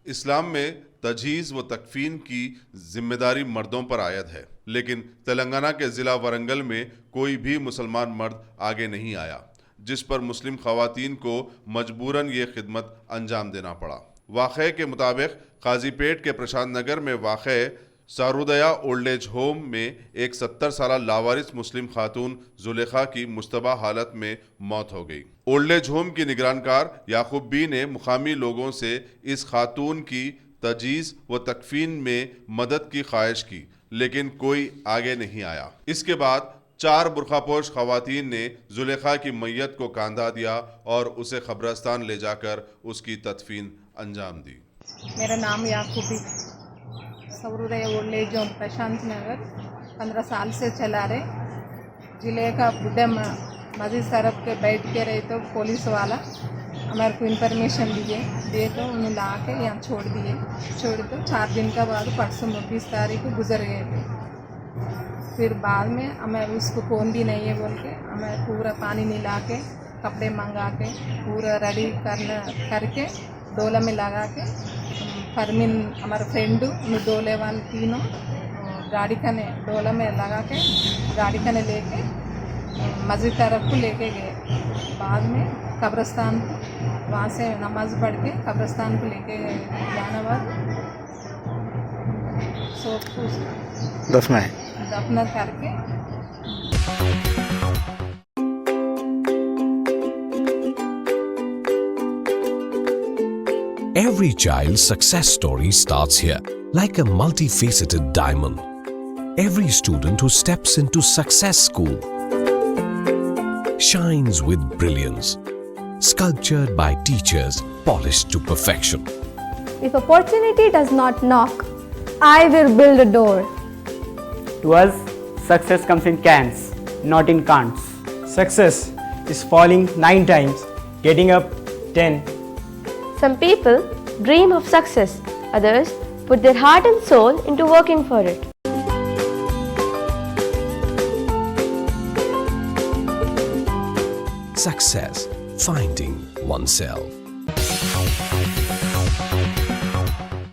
इस्लाम में तजहीज़ व तकफीन की जिम्मेदारी मर्दों पर आयद है, लेकिन तेलंगाना के ज़िला वारंगल में कोई भी मुसलमान मर्द आगे नहीं आया, जिस पर मुस्लिम ख़वातीन को मजबूरन ये खिदमत अंजाम देना पड़ा। वाक़े के मुताबिक काजीपेट के प्रशांत नगर में वाक़े सारुदया ओल्ड एज होम में एक 70 साल लावारिस मुस्लिम खातून जुलेखा की मुश्तबा हालत में मौत हो गई। ओल्ड एज होम की निगरानकार याकूब बी ने मुकामी लोगों से इस खातून की तजहीज़ व तकफीन में मदद की ख्वाहिश की, लेकिन कोई आगे नहीं आया। इसके बाद 4 बुरखापोश खवातीन ने जुलेखा की मैयत को कांधा दिया और उसे कब्रिस्तान ले जाकर उसकी तदफीन अंजाम दी। मेरा नाम याकूबी, सौरोदय ओल्ड एज होम प्रशांत नगर 15 साल से चला रहे। जिले का बुढ़ा मस्जिद तरफ के बैठ के रहे तो पुलिस वाला हमारे को इन्फॉर्मेशन दिए तो उन्हें ला के यहाँ छोड़ तो 4 दिन का बाद परसों 29 तारीख को गुजर गए थे। फिर बाद में हमें उसको कौन भी नहीं है बोल के हमें पूरा पानी मिला के कपड़े मंगा के पूरा रेडी करके डोला में लगा के फरमीन हमारे फ्रेंड डोले वाले तीनों गाड़ी खाने डोला में लगा के गाड़ी खाने लेके मस्जिद तरफ को लेके गए। बाद में कब्रिस्तान को वहाँ से नमाज पढ़ के कब्रिस्तान को लेके जाने बाद सब कुछ दफना करके। Every child's success story starts here, like a multifaceted diamond. Every student who steps into Success School shines with brilliance, sculptured by teachers polished to perfection. If opportunity does not knock, I will build a door. To us, success comes in cans, not in can'ts. Success is falling 9 times, getting up 10. Some people dream of success, others put their heart and soul into working for it. Success, finding oneself.